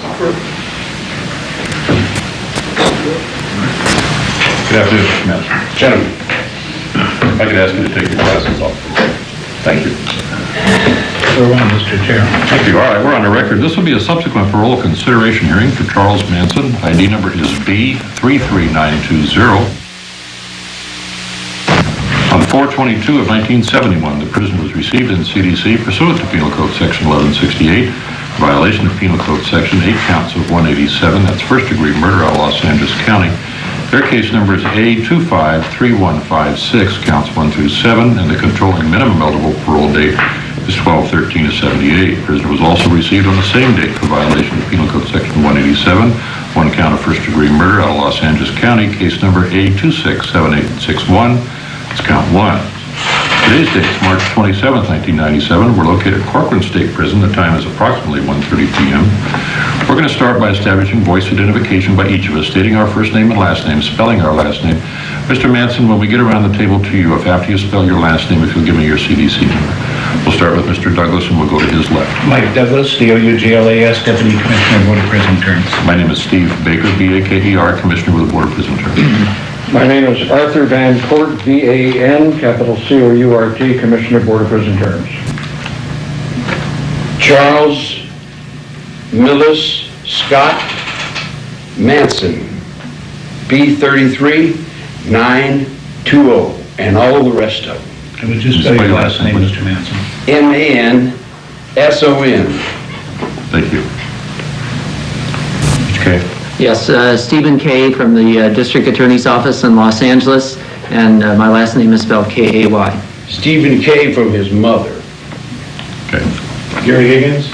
Good afternoon, Mr. Manson. Gentlemen, if I could ask you to take your glasses off. Thank you. We're on, Mr. Chair. Thank you. All right, we're on the record. This will be a subsequent parole consideration hearing for Charles Manson. ID number is B33920. On 4/22 of 1971, the prisoner was received in CDC pursuant to Penal Code Section 1168, violation of Penal Code Section 8 counts of 187. That's first-degree murder out of Los Angeles County. Their case number is A253156, counts 1 through 7, and the controlling minimum eligible parole date is 12/13/78. Prisoner was also received on the same date for violation of Penal Code Section 187, one count of first-degree murder out of Los Angeles County, case number A267861. It's count 1. Today's date is March 27, 1997. We're located at Corcoran State Prison. The time is approximately 1:30 p.m. We're going to start by establishing voice identification by each of us, stating our first name and last name, spelling our last name. Mr. Manson, when we get around the table to you, if after you spell your last name, if you'll give me your CDC number. We'll start with Mr. Douglas, and we'll go to his left. Mike Douglas, DOUGLAS, Deputy Commissioner, Board of Prison Terms. My name is Steve Baker, BAKER, Commissioner with the Board of Prison Terms. My name is Arthur Van Court, VAN, capital COURT, Commissioner, Board of Prison Terms. Charles Millis Scott Manson, B33920, and all the rest of them. I would just spell your last name, Mr. Manson. MANSON. Thank you. Okay. Yes, Stephen Kay from the District Attorney's Office in Los Angeles, and my last name is spelled K-A-Y. Stephen K. from his mother. Okay. Gary Higgins,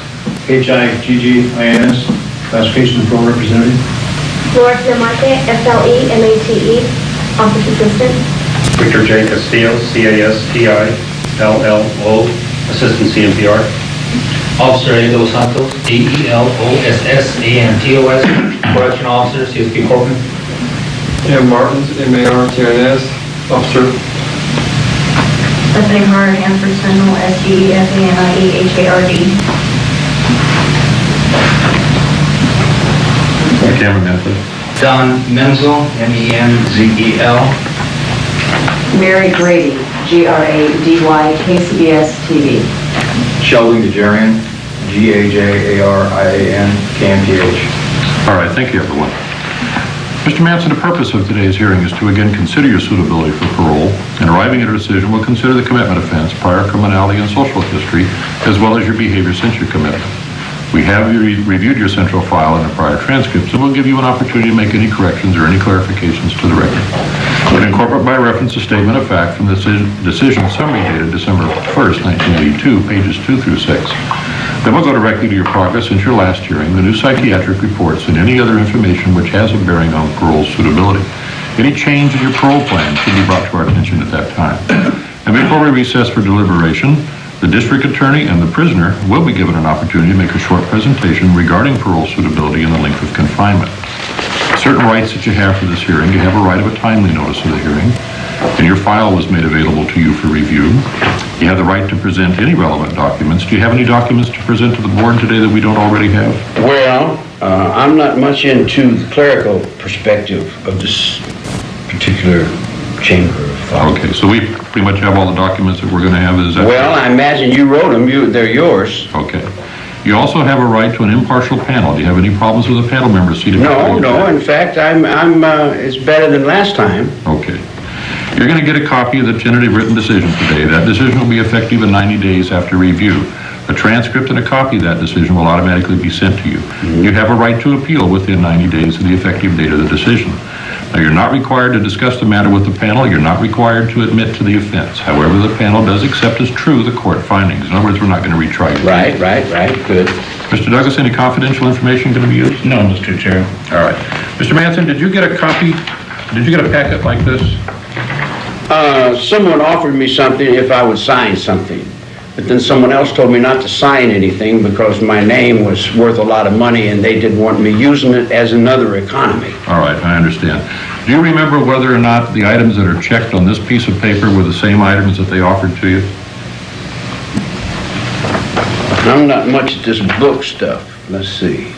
HIGGINS, Classification and Parole Representative. Florence Mate, FLEMATE, Office Assistant. Victor J. Castillo, CASTILLO, Assistant CMPR. Officer A. Dos Santos, DELOSSANTOS, Correctional Officer, CSP Corcoran. M. Martins, MARTINS, Officer. Bethany Hart, Hanford Sentinel, SDEFANIEHARD. The cameraman, please. Don Menzel, MENZEL. Mary Grady, GRADY, KCBS TV. Sheldon Gajarian, GAJARIAN, KMPH. All right, thank you, everyone. Mr. Manson, the purpose of today's hearing is to again consider your suitability for parole. In arriving at a decision, we'll consider the commitment offense, prior criminality, and social history, as well as your behavior since your commitment. We have reviewed your central file and the prior transcripts, and we'll give you an opportunity to make any corrections or any clarifications to the record. We'll incorporate by reference a statement of fact from the decision summary dated December 1st, 1982, pages 2 through 6. Then we'll go directly to your progress since your last hearing, the new psychiatric reports, and any other information which has a bearing on parole suitability. Any change in your parole plan should be brought to our attention at that time. And before we recess for deliberation, the district attorney and the prisoner will be given an opportunity to make a short presentation regarding parole suitability and the length of confinement. Certain rights that you have for this hearing, you have a right of a timely notice of the hearing, and your file was made available to you for review. You have the right to present any relevant documents. Do you have any documents to present to the board today that we don't already have? Well, I'm not much into the clerical perspective of this particular chamber of thought. Okay, so we pretty much have all the documents that we're going to have. Is that well, I imagine you wrote them. They're yours. Okay. You also have a right to an impartial panel. Do you have any problems with a panel member seated? No. In fact, it's better than last time. Okay. You're going to get a copy of the tentative written decision today. That decision will be effective in 90 days after review. A transcript and a copy of that decision will automatically be sent to you. Mm-hmm. You have a right to appeal within 90 days of the effective date of the decision. Now, you're not required to discuss the matter with the panel. You're not required to admit to the offense. However, the panel does accept as true the court findings. In other words, we're not going to retry you. Right. Good. Mr. Douglas, any confidential information going to be used? No, Mr. Chair. All right. Mr. Manson, did you get a copy? Did you get a packet like this? Someone offered me something if I would sign something. But then someone else told me not to sign anything because my name was worth a lot of money and they didn't want me using it as another economy. All right, I understand. Do you remember whether or not the items that are checked on this piece of paper were the same items that they offered to you? I'm not much at this book stuff. Let's see.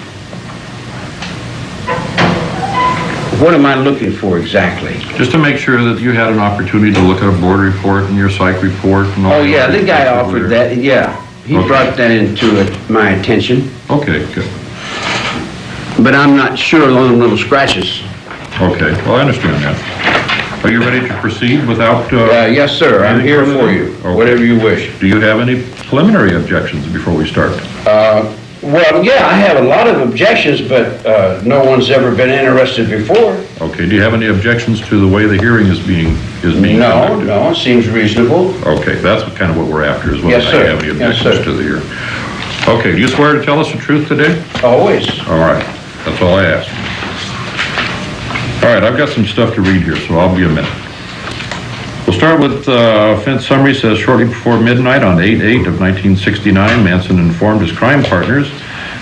What am I looking for exactly? Just to make sure that you had an opportunity to look at a board report and your psych report and all. Oh, yeah, the guy that. offered that, yeah. He Okay. brought that into my attention, Okay, good. but I'm not sure on the little scratches. Okay, well, I understand that. Are you ready to proceed without, Yes, sir, I'm anything here further for then? you, Okay. whatever you wish. do you have any preliminary objections before we start? Well, yeah, I have a lot of objections, but no one's ever been interested before. Okay, do you have any objections to the way the hearing is being No, conducted? no, it seems reasonable. Okay, that's kind of what we're after, is whether Yes, or not sir. you have any Yes, objections sir. to the hearing. Okay, do you swear to tell us the truth today? Always. All right, that's all I ask. All right, I've got some stuff to read here, so I'll be a minute. We'll start with offense summary. Says shortly before midnight on 8/8 of 1969, Manson informed his crime partners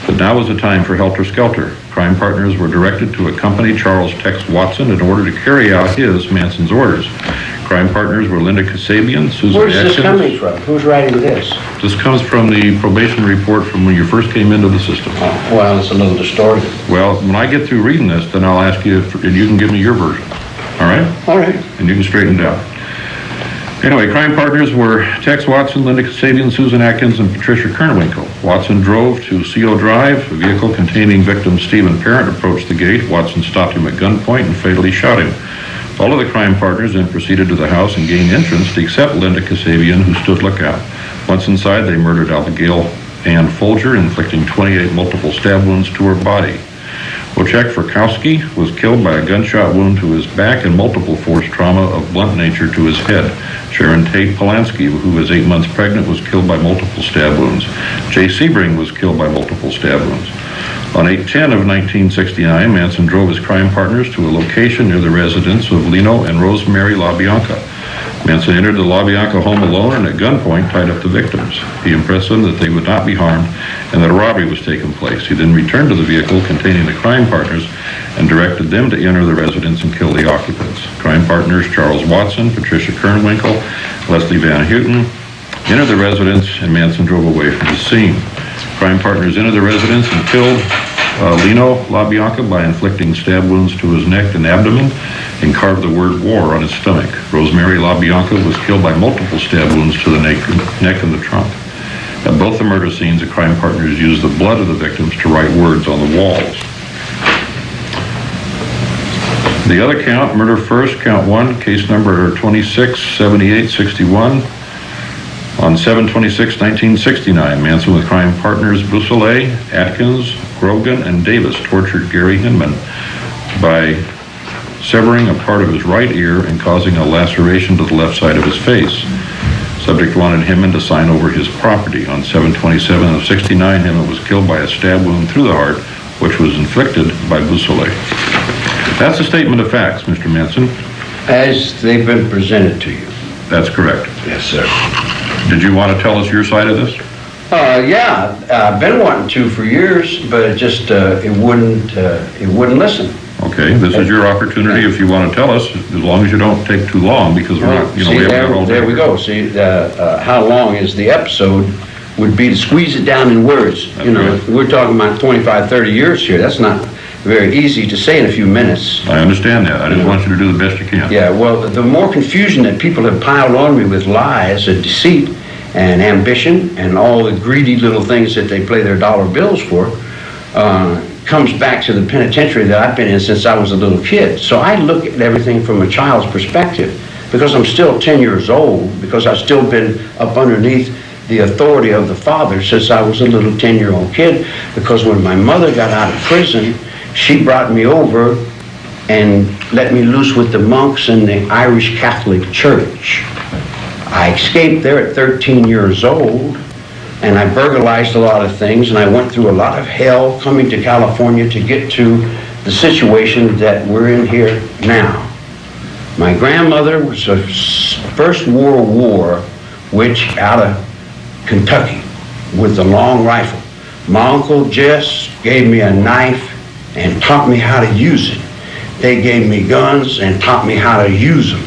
that now was the time for helter-skelter. Crime partners were directed to accompany Charles Tex Watson in order to carry out Manson's orders. Crime partners were Linda Kasabian, Susan Where's this Atkins. coming from? Who's writing this? This comes from the probation report from when you first came into the system. Oh, well, it's a little distorted. Well, when I get through reading this, then I'll ask you, and you can give me your version. All right? All right. And you can straighten it out. Anyway, crime partners were Tex Watson, Linda Kasabian, Susan Atkins, and Patricia Kernwinkle. Watson drove to CO Drive. A vehicle containing victim Stephen Parent approached the gate. Watson stopped him at gunpoint and fatally shot him. All of the crime partners then proceeded to the house and gained entrance except Linda Kasabian, who stood lookout. Once inside, they murdered Abigail Ann Folger, inflicting 28 multiple stab wounds to her body. Wojciech Frykowski was killed by a gunshot wound to his back and multiple force trauma of blunt nature to his head. Sharon Tate Polanski, who was 8 months pregnant, was killed by multiple stab wounds. Jay Sebring was killed by multiple stab wounds. On 8/10 of 1969, Manson drove his crime partners to a location near the residence of Lino and Rosemary LaBianca. Manson entered the LaBianca home alone and at gunpoint tied up the victims. He impressed them that they would not be harmed and that a robbery was taking place. He then returned to the vehicle containing the crime partners and directed them to enter the residence and kill the occupants. Crime partners Charles Watson, Patricia Kernwinkle, Leslie Van Houten entered the residence and Manson drove away from the scene. Crime partners entered the residence and killed Lino LaBianca by inflicting stab wounds to his neck and abdomen and carved the word war on his stomach. Rosemary LaBianca was killed by multiple stab wounds to the neck and the trunk. At both the murder scenes, the crime partners used the blood of the victims to write words on the walls. The other count, murder first, count 1, case number 267861. On 7/26/1969, Manson with crime partners Bussolay, Atkins, Grogan, and Davis tortured Gary Hinman by severing a part of his right ear and causing a laceration to the left side of his face. Subject wanted Hinman to sign over his property. On 7/27/69, Hinman was killed by a stab wound through the heart, which was inflicted by Bussolay. That's a statement of facts, Mr. Manson. As they've been presented to you. That's correct. Yes, sir. Did you want to tell us your side of this? Yeah, I've been wanting to for years, but it just, it wouldn't listen. Okay, this is your opportunity if you want to tell us, as long as you don't take too long, because we're not, See, we haven't got all day. there we go. See, how long is the episode would be to squeeze it down in words. You know, Okay. we're talking about 25, 30 years here. That's not very easy to say in a few minutes. I understand that. I just want you to do the best you can. Yeah, well, the more confusion that people have piled on me with lies and deceit and ambition and all the greedy little things that they play their dollar bills for, comes back to the penitentiary that I've been in since I was a little kid. So I look at everything from a child's perspective because I'm still 10 years old, because I've still been up underneath the authority of the father since I was a little 10-year-old kid, because when my mother got out of prison, she brought me over and let me loose with the monks in the Irish Catholic Church. I escaped there at 13 years old, and I burglarized a lot of things, and I went through a lot of hell coming to California to get to the situation that we're in here now. My grandmother was a First World War witch out of Kentucky with a long rifle. My Uncle Jess gave me a knife and taught me how to use it. They gave me guns and taught me how to use them.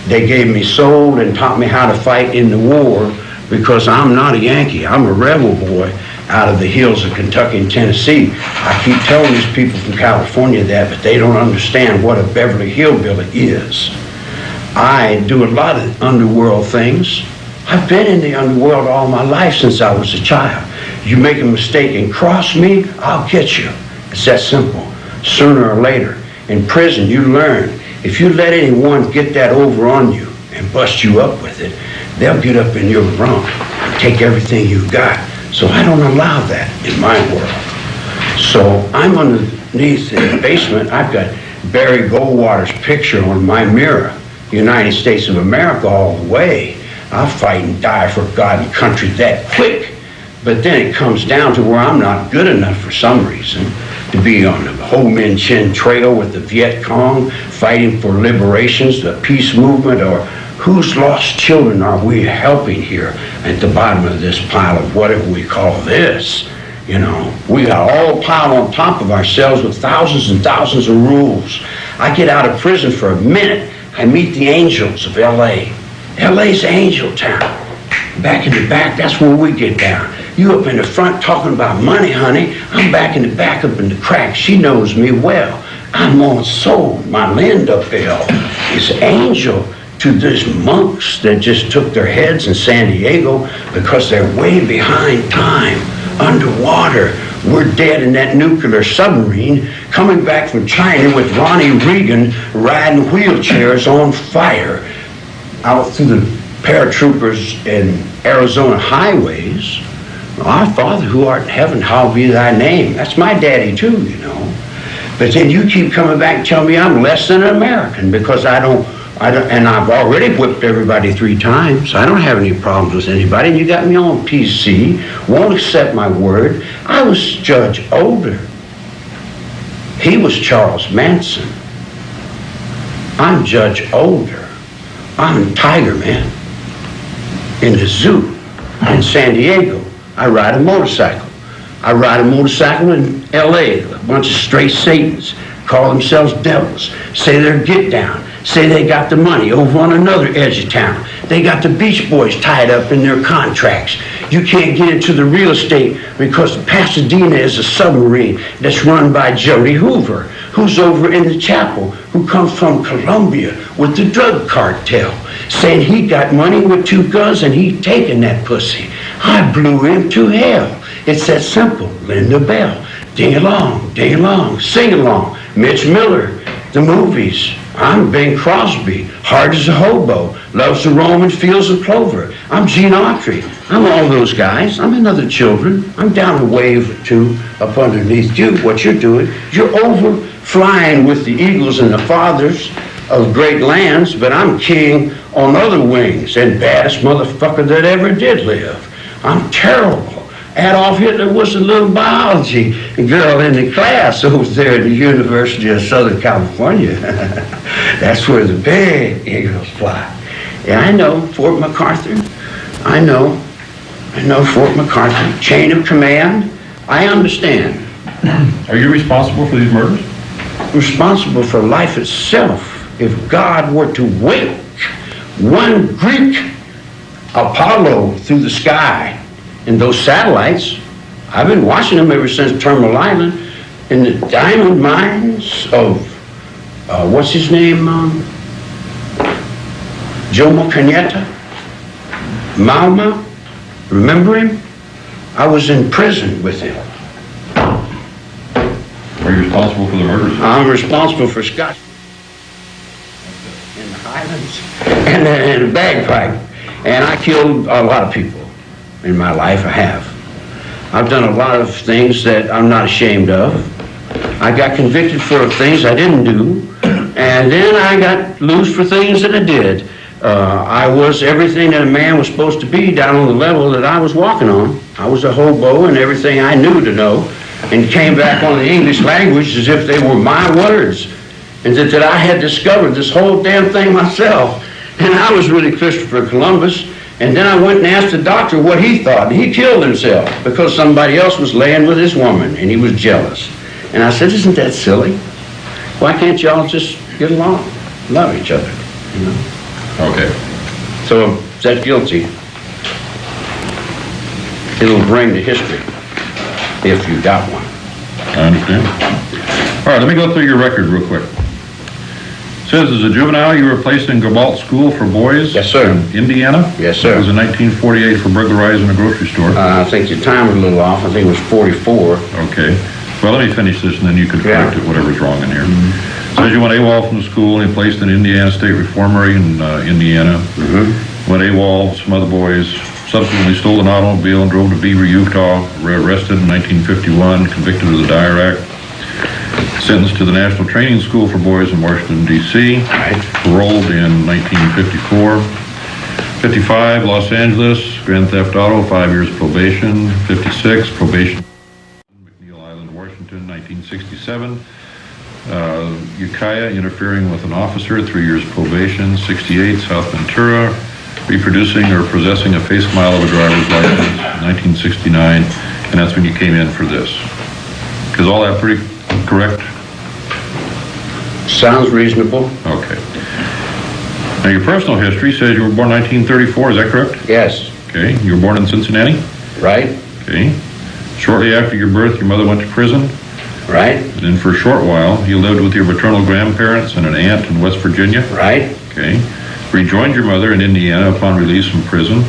They gave me soul and taught me how to fight in the war, because I'm not a Yankee, I'm a rebel boy, out of the hills of Kentucky and Tennessee. I keep telling these people from California that, but they don't understand what a Beverly Hillbilly is. I do a lot of underworld things. I've been in the underworld all my life since I was a child. You make a mistake and cross me, I'll get you. It's that simple. Sooner or later. In prison, you learn. If you let anyone get that over on you and bust you up with it, they'll get up in your rump and take everything you've got. So I don't allow that in my world. So I'm underneath in the basement. I've got Barry Goldwater's picture on my mirror. United States of America all the way. I'll fight and die for God and country that quick. But then it comes down to where I'm not good enough for some reason to be on the Ho Minh Chinh Trail with the Viet Cong fighting for liberations, the peace movement, or whose lost children are we helping here at the bottom of this pile of whatever we call this? You know, we got all piled on top of ourselves with thousands and thousands of rules. I get out of prison for a minute. I meet the angels of L.A. L.A.'s angel town. Back in the back, that's where we get down. You up in the front talking about money, honey. I'm back in the back up in the crack. She knows me well. I'm on soul. My Linda Bell is angel to these monks that just took their heads in San Diego because they're way behind time, underwater. We're dead in that nuclear submarine coming back from China with Ronnie Reagan riding wheelchairs on fire out through the paratroopers in Arizona highways. Our Father who art in heaven, hallowed be thy name. That's my daddy too, you know. But then you keep coming back and telling me I'm less than an American because I don't, and I've already whipped everybody 3 times. I don't have any problems with anybody. And you got me on PC, won't accept my word. I was Judge Older. He was Charles Manson. I'm Judge Older. I'm Tiger Man in the zoo in San Diego. I ride a motorcycle. I ride a motorcycle in L.A. A bunch of straight Satans call themselves devils, say they're get down, say they got the money over on another edge of town. They got the Beach Boys tied up in their contracts. You can't get into the real estate because Pasadena is a submarine that's run by Jody Hoover, who's over in the chapel, who comes from Colombia with the drug cartel, saying he got money with 2 guns and he taking that pussy. I blew him to hell. It's that simple. Linda Bell, ding-along, sing-along. Mitch Miller, the movies. I'm Bing Crosby, hard as a hobo, loves the Roman fields of clover. I'm Gene Autry. I'm all those guys. I'm another children. I'm down a wave or 2 up underneath you. What you're doing, you're over flying with the eagles and the fathers of great lands, but I'm king on other wings and baddest motherfucker that ever did live. I'm terrible. Adolf Hitler was a little biology girl in the class over there at the University of Southern California. That's where the big eagles fly. Yeah, I know Fort MacArthur. I know Fort MacArthur. Chain of command. I understand. Are you responsible for these murders? Responsible for life itself. If God were to wink one Greek Apollo through the sky, and those satellites, I've been watching them ever since Terminal Island, in the diamond mines of, what's his name, Jomo Kenyatta, Malma, remember him? I was in prison with him. Are you responsible for the murders? I'm responsible for Scott in the Highlands and a bagpipe. And I killed a lot of people in my life. I have. I've done a lot of things that I'm not ashamed of. I got convicted for things I didn't do, and then I got loose for things that I did. I was everything that a man was supposed to be down on the level that I was walking on. I was a hobo and everything I knew to know, and came back on the English language as if they were my words, and that I had discovered this whole damn thing myself. And I was really Christopher Columbus. And then I went and asked the doctor what he thought, and he killed himself because somebody else was laying with his woman, and he was jealous. And I said, isn't that silly? Why can't y'all just get along, love each other, you know? Okay. So, is that guilty? It'll bring to history. if you got one. I understand. All right, let me go through your record real quick. Says as a juvenile, you were placed in Gabalt School for Boys. Yes, sir. In Indiana. Yes, sir. It was in 1948 for burglarizing a grocery store. I think your time was a little off. I think it was 44. Okay. Well, let me finish this and then you can correct it, whatever's wrong in here. Says you went AWOL from school and placed in Indiana State Reformatory in Indiana. Went AWOL, some other boys. Subsequently stole an automobile and drove to Beaver, Utah. Arrested in 1951, convicted of the Dyer Act. Sentenced to the National Training School for Boys in Washington, D.C. Paroled in 1954. 55, Los Angeles, Grand Theft Auto, 5 years probation. 56, probation. McNeil Island, Washington, 1967. Ukiah, interfering with an officer, 3 years probation. 68, South Ventura, reproducing or possessing a face mile of a driver's license, 1969, and that's when you came in for this. Is all that pretty correct? Sounds reasonable. Okay. Now your personal history says you were born 1934, is that correct? Yes. Okay. You were born in Cincinnati? Right. Okay. Shortly after your birth, your mother went to prison? Right. And then for a short while, you lived with your maternal grandparents and an aunt in West Virginia? Right. Okay. Rejoined your mother in Indiana upon release from prison,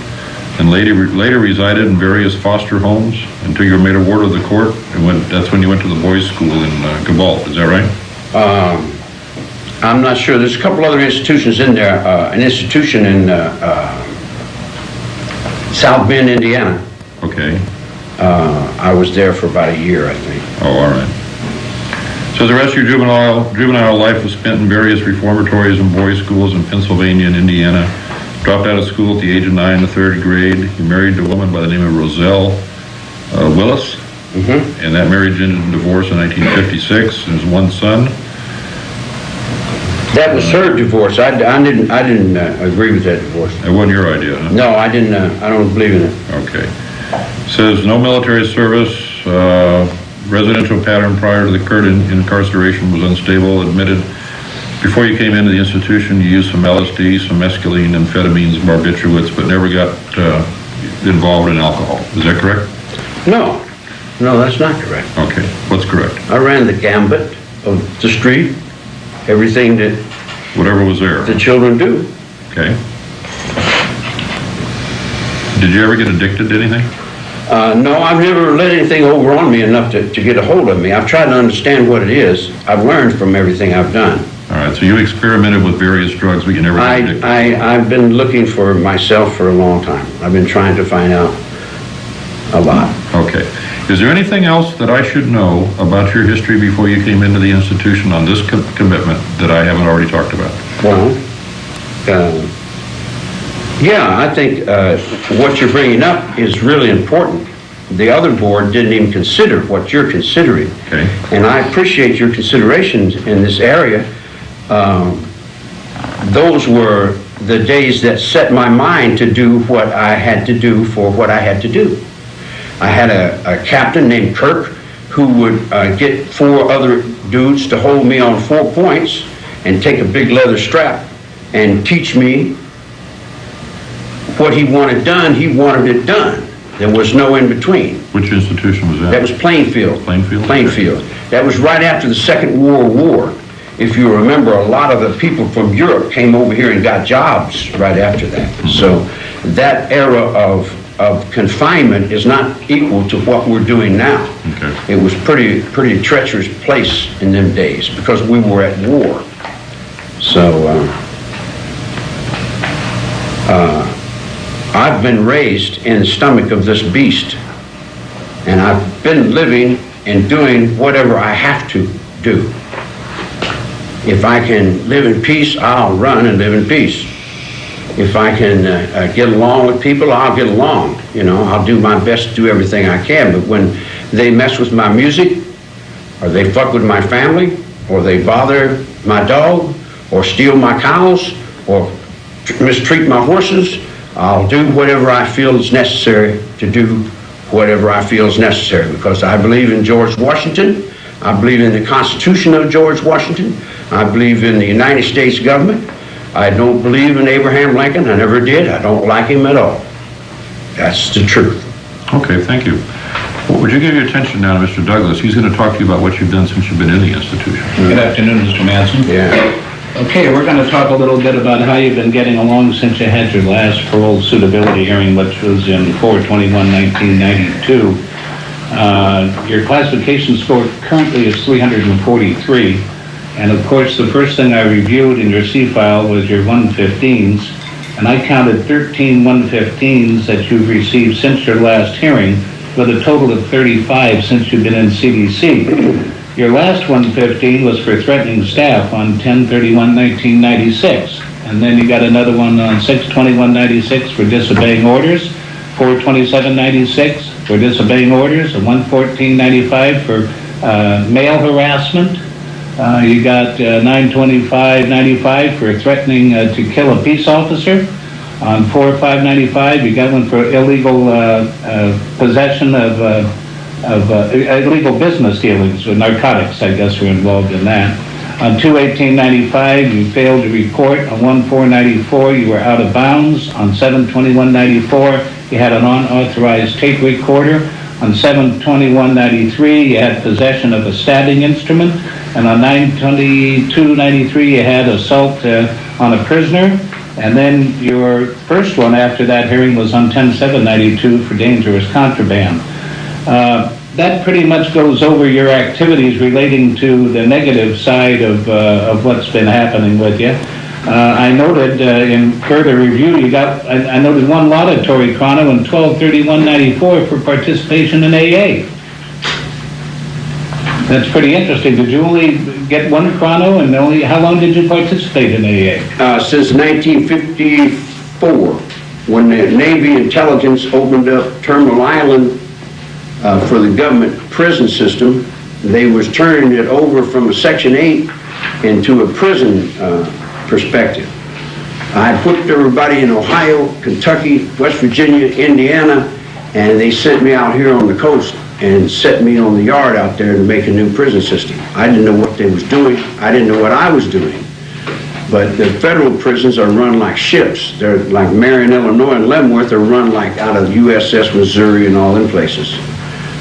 and later resided in various foster homes until you were made a ward of the court, and that's when you went to the boys' school in Gabalt, is that right? I'm not sure. There's a couple other institutions in there. An institution in South Bend, Indiana. Okay. I was there for about a year, I think. Oh, all right. So the rest of your juvenile life was spent in various reformatories and boys' schools in Pennsylvania and Indiana. Dropped out of school at the age of 9 in the 3rd grade. You married a woman by the name of Roselle Willis, and that marriage ended in divorce in 1956. There's one son. That was her divorce. I didn't agree with that divorce. That wasn't your idea, huh? No, I didn't. I don't believe in it. Okay. Says no military service. Residential pattern prior to the current incarceration was unstable. Admitted before you came into the institution, you used some LSD, some mescaline, amphetamines, barbiturates, but never got involved in alcohol. Is that correct? No, that's not correct. Okay. What's correct? I ran the gambit of the street, everything that whatever was there. The children do. Okay. Did you ever get addicted to anything? No, I've never let anything over on me enough to get a hold of me. I've tried to understand what it is. I've learned from everything I've done. All right, so you experimented with various drugs, but you never got addicted. I've been looking for myself for a long time. I've been trying to find out a lot. Okay. Is there anything else that I should know about your history before you came into the institution on this commitment that I haven't already talked about? Well, yeah, I think what you're bringing up is really important. The other board didn't even consider what you're considering. Okay. And I appreciate your considerations in this area. Those were the days that set my mind to do what I had to do for what I had to do. I had a captain named Kirk who would get 4 other dudes to hold me on 4 points and take a big leather strap and teach me what he wanted done. He wanted it done. There was no in between. Which institution was that? That was Plainfield. Plainfield? Plainfield. That was right after the Second World War. If you remember, a lot of the people from Europe came over here and got jobs right after that. So that era of confinement is not equal to what we're doing now. Okay. It was pretty treacherous place in them days because we were at war. So I've been raised in the stomach of this beast, and I've been living and doing whatever I have to do. If I can live in peace, I'll run and live in peace. If I can get along with people, I'll get along. You know, I'll do my best to do everything I can. But when they mess with my music, or they fuck with my family, or they bother my dog, or steal my cows, or mistreat my horses, I'll do whatever I feel is necessary to do whatever I feel is necessary. Because I believe in George Washington. I believe in the Constitution of George Washington. I believe in the United States government. I don't believe in Abraham Lincoln. I never did. I don't like him at all. That's the truth. Okay, thank you. Well, would you give your attention now to Mr. Douglas? He's going to talk to you about what you've done since you've been in the institution. Good afternoon, Mr. Manson. Yeah. Okay, we're going to talk a little bit about how you've been getting along since you had your last parole suitability hearing, which was in 4/21/1992. Your classification score currently is 343, and of course, the first thing I reviewed in your C file was your 115s, and I counted 13 115s that you've received since your last hearing, with a total of 35 since you've been in CDC. Your last 115 was for threatening staff on 10/31/1996, and then you got another one on 6/21/96 for disobeying orders, 4/27/96 for disobeying orders, and 1/14/95 for male harassment. You got 9/25/95 for threatening to kill a peace officer. On 4/5/95, you got one for illegal possession of illegal business dealings with narcotics, I guess, were involved in that. On 2/18/95, you failed to report. On 1/4/94, you were out of bounds. On 7/21/94, you had an unauthorized tape recorder. On 7/21/93, you had possession of a stabbing instrument. And on 9/22/93, you had assault on a prisoner. And then your first one after that hearing was on 10/7/92 for dangerous contraband. That pretty much goes over your activities relating to the negative side of what's been happening with you. I noted in further review, I noted one laudatory chrono in 12/31/94 for participation in AA. That's pretty interesting. Did you only get one chrono, and how long did you participate in AA? Since 1954, when the Navy intelligence opened up Terminal Island for the government prison system. They was turning it over from a Section 8 into a prison perspective. I put everybody in Ohio, Kentucky, West Virginia, Indiana, and they sent me out here on the coast and set me on the yard out there to make a new prison system. I didn't know what they was doing. I didn't know what I was doing. But the federal prisons are run like ships. They're like Marion, Illinois, and Leavenworth are run like out of USS Missouri and all them places.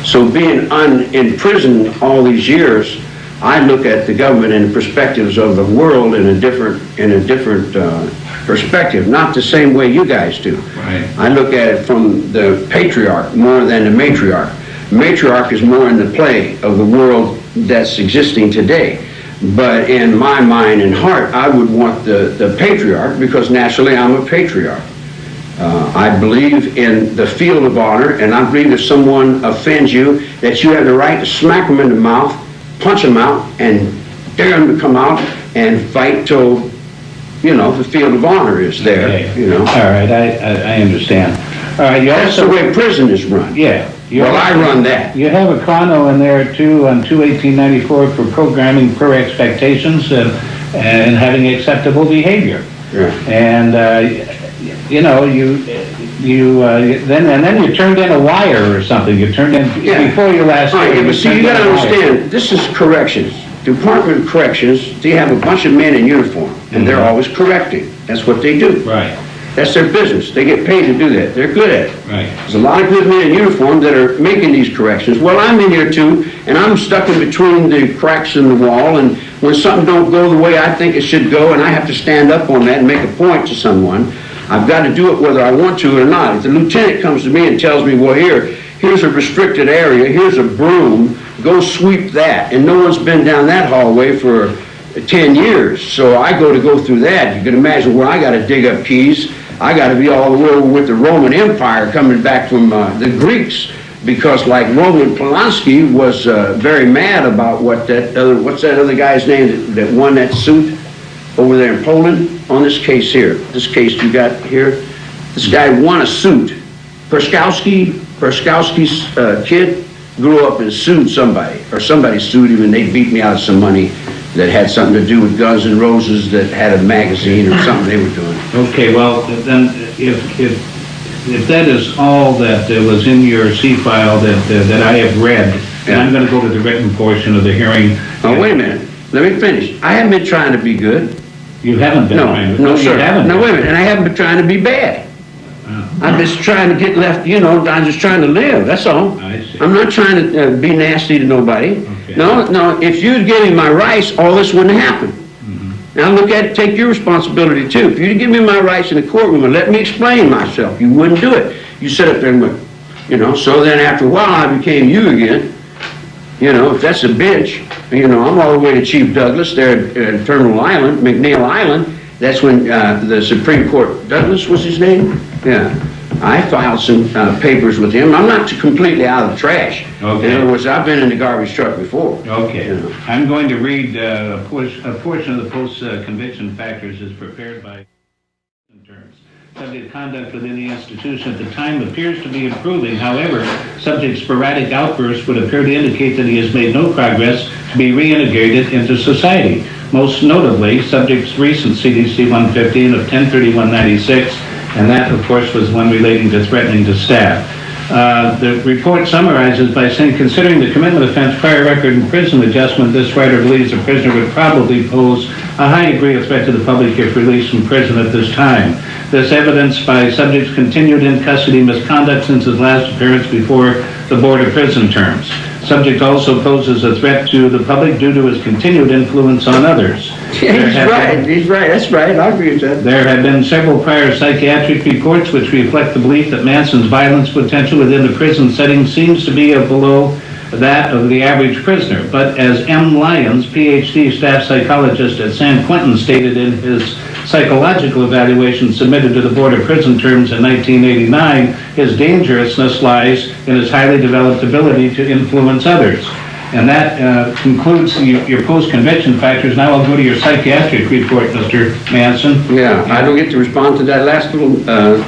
So being in prison all these years, I look at the government and the perspectives of the world in a different perspective, not the same way you guys do. Right. I look at it from the patriarch more than the matriarch. Matriarch is more in the play of the world that's existing today. But in my mind and heart, I would want the patriarch, because naturally I'm a patriarch. I believe in the field of honor, and I believe if someone offends you, that you have the right to smack them in the mouth, punch them out, and dare them to come out and fight till, the field of honor is there, Okay. All right, I understand. All right, you That's the way prison is run. Yeah. Well, I run that. You have a chrono in there, too, on 2/18/94 for programming per expectations and having acceptable behavior. Yeah. And, then you turned in a wire or something. You turned in, before your last All right, hearing, but see, you gotta understand, this is corrections. Department of Corrections, they have a bunch of men in uniform, and they're always correcting. That's what they do. Right, That's their business. They get paid to do that. They're good at it. right. There's a lot of good men in uniform that are making these corrections. Well, I'm in here too, and I'm stuck in between the cracks in the wall, and when something don't go the way I think it should go, and I have to stand up on that and make a point to someone, I've got to do it whether I want to or not. If the lieutenant comes to me and tells me, well, here's a restricted area, here's a broom, go sweep that, and no one's been down that hallway for 10 years, so I go through that. You can imagine where I got to dig up keys. I got to be all the way over with the Roman Empire coming back from the Greeks, because like Roman Polanski was very mad about what's that other guy's name that won that suit over there in Poland on this case here. This case you got here, this guy won a suit. Perskowski's kid grew up and sued somebody, or somebody sued him, and they beat me out of some money that had something to do with Guns N' Roses, that had a magazine or something they were doing. Okay, well, then, if that is all that was in your C file that I have read, then I'm going to go to the written portion of the hearing. Oh, wait a minute. Let me finish. I haven't been trying to be good. You haven't been trying to... No, sir. You haven't. No, wait a minute. And I haven't been trying to be bad. I'm just trying to get left, I'm just trying to live. That's all. I see. I'm not trying to be nasty to nobody. Okay. No, if you'd give me my rights, all this wouldn't happen. Now look at it, take your responsibility too. If you'd give me my rights in the courtroom and let me explain myself, you wouldn't do it. You sit up there and went, so then after a while I became you again. If that's a bench, I'm all the way to Chief Douglas there at Terminal Island, McNeil Island. That's when the Supreme Court, Douglas was his name? Yeah. I filed some papers with him. I'm not completely out of the trash. Okay. In other words, I've been in the garbage truck before. Okay. I'm going to read a portion of the post-conviction factors as prepared by terms. Subject conduct within the institution at the time appears to be improving. However, subject sporadic outbursts would appear to indicate that he has made no progress to be reintegrated into society. Most notably, subject's recent CDC 115 of 10/31/96, and that, of course, was one relating to threatening to staff. The report summarizes by saying, considering the commitment offense, prior record, and prison adjustment, this writer believes the prisoner would probably pose a high degree of threat to the public if released from prison at this time. This evidenced by subject's continued in custody misconduct since his last appearance before the Board of Prison Terms. Subject also poses a threat to the public due to his continued influence on others. Yeah, he's right, that's right, I agree with that. There have been several prior psychiatric reports which reflect the belief that Manson's violence potential within the prison setting seems to be below that of the average prisoner. But as M. Lyons, PhD staff psychologist at San Quentin, stated in his psychological evaluation submitted to the Board of Prison Terms in 1989, his dangerousness lies in his highly developed ability to influence others. And that concludes your post-conviction factors. Now I'll go to your psychiatric report, Mr. Manson. Yeah, I don't get to respond to that last little...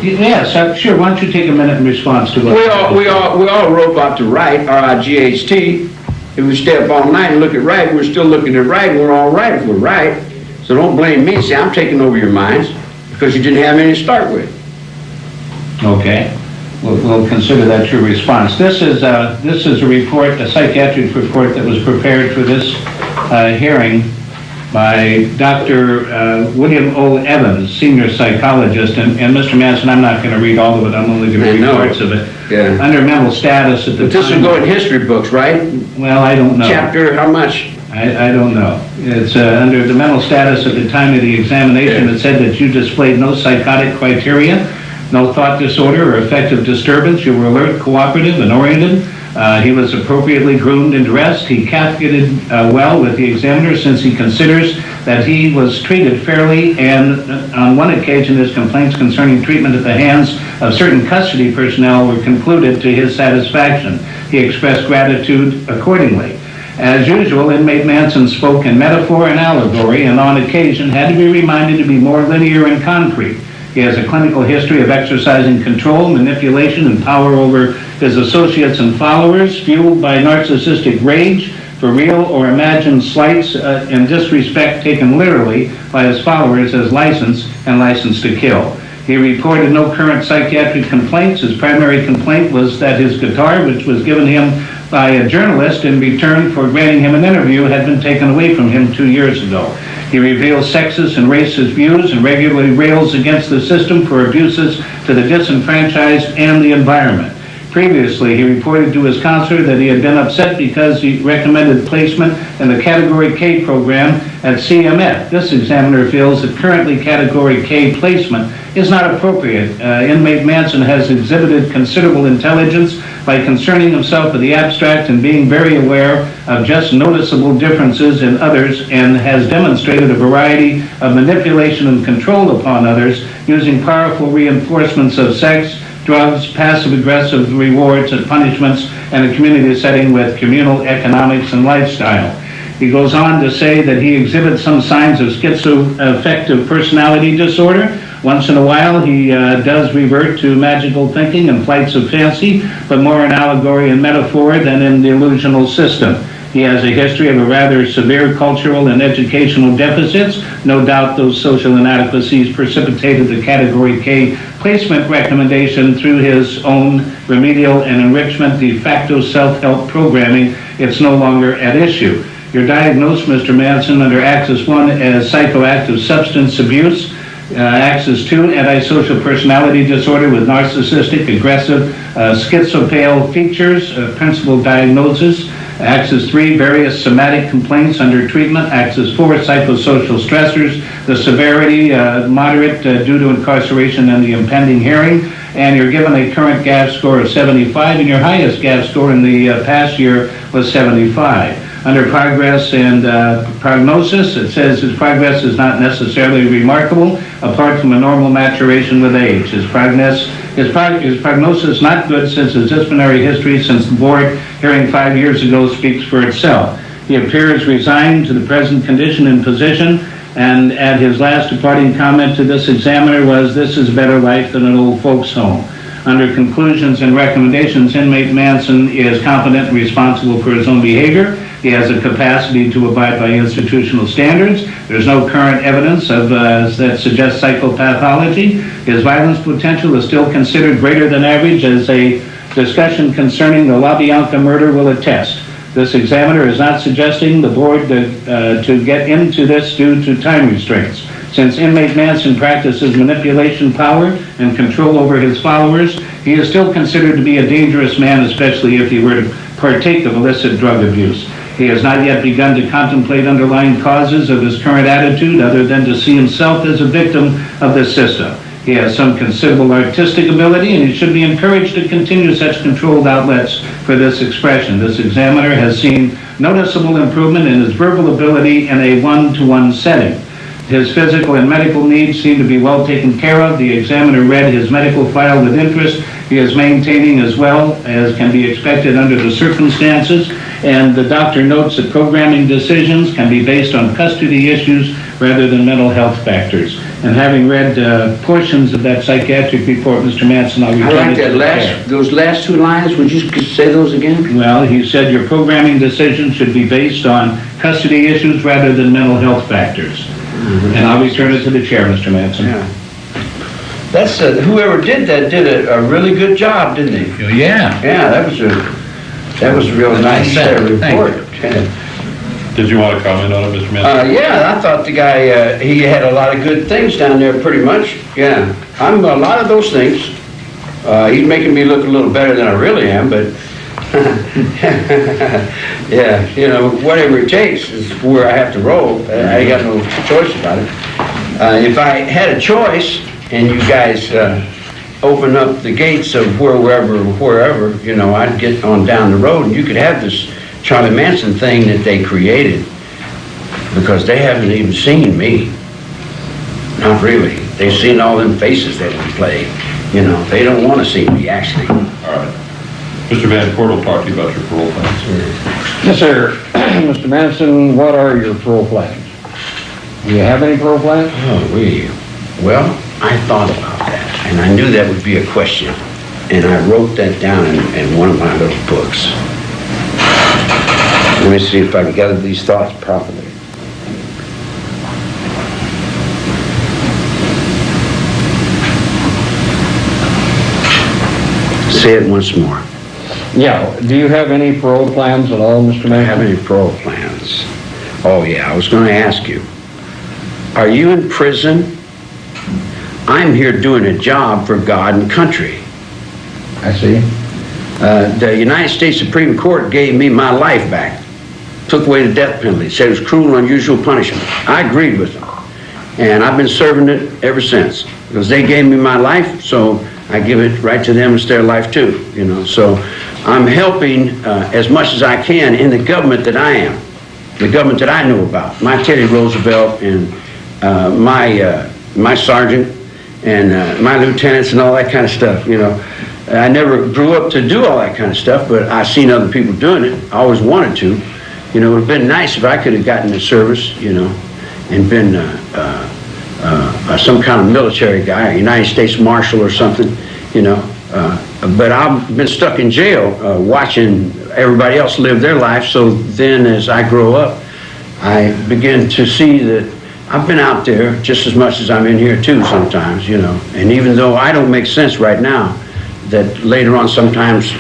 Yes, sure. Why don't you take a minute in response to what... We all wrote about the right, R-I-G-H-T. If we stay up all night and look at right, we're still looking at right, we're all right if we're right. So don't blame me. See, I'm taking over your minds because you didn't have any to start with. Okay. We'll consider that your response. This is a report, a psychiatric report that was prepared for this hearing by Dr. William O. Evans, senior psychologist. And Mr. Manson, I'm not going to read all of it. I'm only going to read parts of it. Yeah. Under mental status at the time. This will go in history books, right? Well, I don't know. Chapter, how much? I don't know. It's under the mental status at the time of the examination. It said that you displayed no psychotic criteria, no thought disorder or affective disturbance. You were alert, cooperative, and oriented. He was appropriately groomed and dressed. He calculated well with the examiner since he considers that he was treated fairly, and on one occasion his complaints concerning treatment at the hands of certain custody personnel were concluded to his satisfaction. He expressed gratitude accordingly. As usual, inmate Manson spoke in metaphor and allegory, and on occasion had to be reminded to be more linear and concrete. He has a clinical history of exercising control, manipulation, and power over his associates and followers, fueled by narcissistic rage for real or imagined slights and disrespect taken literally by his followers as license and license to kill. He reported no current psychiatric complaints. His primary complaint was that his guitar, which was given him by a journalist in return for granting him an interview, had been taken away from him 2 years ago. He reveals sexist and racist views and regularly rails against the system for abuses to the disenfranchised and the environment. Previously, he reported to his counselor that he had been upset because he recommended placement in the Category K program at CMF. This examiner feels that currently Category K placement is not appropriate. Inmate Manson has exhibited considerable intelligence by concerning himself with the abstract and being very aware of just noticeable differences in others, and has demonstrated a variety of manipulation and control upon others using powerful reinforcements of sex, drugs, passive-aggressive rewards and punishments, and a community setting with communal economics and lifestyle. He goes on to say that he exhibits some signs of schizoaffective personality disorder. Once in a while, he does revert to magical thinking and flights of fancy, but more in allegory and metaphor than in the illusional system. He has a history of a rather severe cultural and educational deficits. No doubt those social inadequacies precipitated the Category K placement recommendation through his own remedial and enrichment de facto self-help programming. It's no longer at issue. You're diagnosed, Mr. Manson, under Axis 1 as psychoactive substance abuse. Axis 2, antisocial personality disorder with narcissistic, aggressive, schizopale features, principal diagnosis. Axis 3, various somatic complaints under treatment. Axis 4, psychosocial stressors, the severity moderate due to incarceration and the impending hearing. And you're given a current GAF score of 75, and your highest GAF score in the past year was 75. Under progress and prognosis, it says his progress is not necessarily remarkable, apart from a normal maturation with age. His prognosis not good since his disciplinary history since the board hearing 5 years ago speaks for itself. He appears resigned to the present condition and position, and at his last departing comment to this examiner was, "This is a better life than an old folks' home." Under conclusions and recommendations, inmate Manson is competent and responsible for his own behavior. He has a capacity to abide by institutional standards. There's no current evidence that suggests psychopathology. His violence potential is still considered greater than average, as a discussion concerning the LaBianca murder will attest. This examiner is not suggesting the board to get into this due to time restraints. Since inmate Manson practices manipulation power and control over his followers, he is still considered to be a dangerous man, especially if he were to partake of illicit drug abuse. He has not yet begun to contemplate underlying causes of his current attitude other than to see himself as a victim of this system. He has some considerable artistic ability, and he should be encouraged to continue such controlled outlets for this expression. This examiner has seen noticeable improvement in his verbal ability in a one-to-one setting. His physical and medical needs seem to be well taken care of. The examiner read his medical file with interest. He is maintaining as well as can be expected under the circumstances, and the doctor notes that programming decisions can be based on custody issues rather than mental health factors. And having read portions of that psychiatric report, Mr. Manson, I'll return I like it to that those last two lines. Would you say those again? Well, he said your programming decisions should be based on custody issues rather than mental health factors. And I'll return it to the chair, Mr. Manson. Yeah. That's whoever did that did a really good job, didn't they? Yeah. Yeah, that was a real nice report. Did you want to comment on it, Mr. Manson? Yeah, I thought the guy he had a lot of good things down there, pretty much. Yeah, I'm a lot of those things. He's making me look a little better than I really am, but yeah, you know, whatever it takes is where I have to roll. I got no choice about it. If I had a choice, and you guys open up the gates of wherever, you know, I'd get on down the road, and you could have this Charlie Manson thing that they created, because they haven't even seen me. Not really. They've seen all them faces that we play. You know, they don't want to see me, actually. All right. Mr. Van Court will talk to you about your parole plans. Yes, sir. Mr. Manson, what are your parole plans? Do you have any parole plans? Oh, well, I thought about that, and I knew that would be a question, and I wrote that down in one of my little books. Let me see if I can gather these thoughts properly. Say it once more. Yeah. Do you have any parole plans at all, Mr. Manson? I have any parole plans? Oh, yeah, I was going to ask you. Are you in prison? I'm here doing a job for God and country. I see. The United States Supreme Court gave me my life back. Took away the death penalty. Said it was cruel and unusual punishment. I agreed with them. And I've been serving it ever since. Because they gave me my life, so I give it right to them. It's their life too, you know. So I'm helping as much as I can in the government that I am. The government that I know about. My Teddy Roosevelt and my sergeant and my lieutenants and all that kind of stuff, you know. I never grew up to do all that kind of stuff, but I've seen other people doing it. I always wanted to. You know, it would have been nice if I could have gotten the service, you know, and been some kind of military guy, a United States Marshal or something, you know. But I've been stuck in jail watching everybody else live their life. So then as I grow up, I begin to see that I've been out there just as much as I'm in here too sometimes, you know. And even though I don't make sense right now, that later on sometimes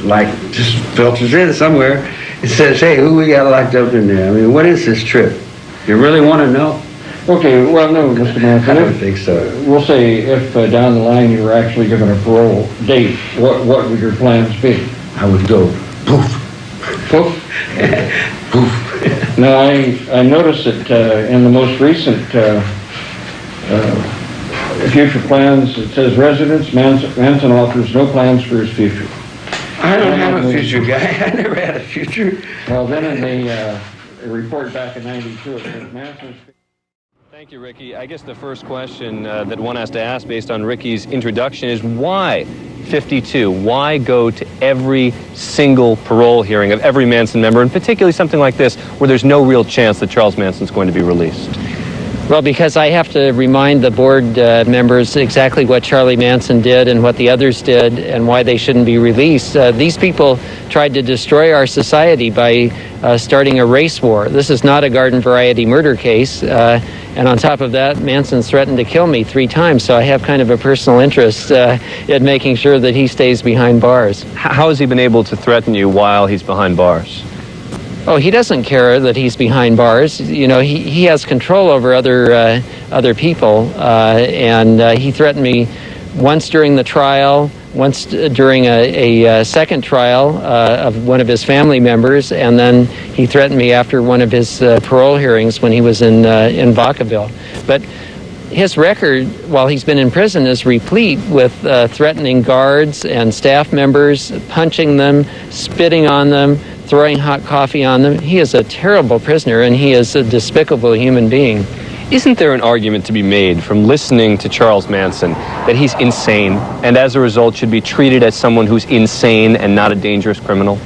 like just filters in somewhere. It says, hey, who we got locked up in there? I mean, what is this trip? You really want to know? Okay, well, no, Mr. Manson. I don't think so. We'll say if down the line you were actually given a parole date, what would your plans be? I would go poof. Poof? Poof. Now, I noticed that in the most recent future plans, it says residence, Manson offers no plans for his future. I don't have a future, guy. I never had a future. Well, then in the report back in '92, it says Manson's... Thank you, Ricky. I guess the first question that one has to ask based on Ricky's introduction is why 52? Why go to every single parole hearing of every Manson member, and particularly something like this where there's no real chance that Charles Manson's going to be released? Well, because I have to remind the board members exactly what Charlie Manson did and what the others did and why they shouldn't be released. These people tried to destroy our society by starting a race war. This is not a garden variety murder case. And on top of that, Manson's threatened to kill me 3 times, so I have kind of a personal interest in making sure that he stays behind bars. How has he been able to threaten you while he's behind bars? Oh, he doesn't care that he's behind bars. You know, he has control over other people, and he threatened me once during the trial, once during a second trial of one of his family members, and then he threatened me after one of his parole hearings when he was in Vacaville. But his record, while he's been in prison, is replete with threatening guards and staff members, punching them, spitting on them, throwing hot coffee on them. He is a terrible prisoner, and he is a despicable human being. Isn't there an argument to be made from listening to Charles Manson that he's insane and as a result should be treated as someone who's insane and not a dangerous criminal?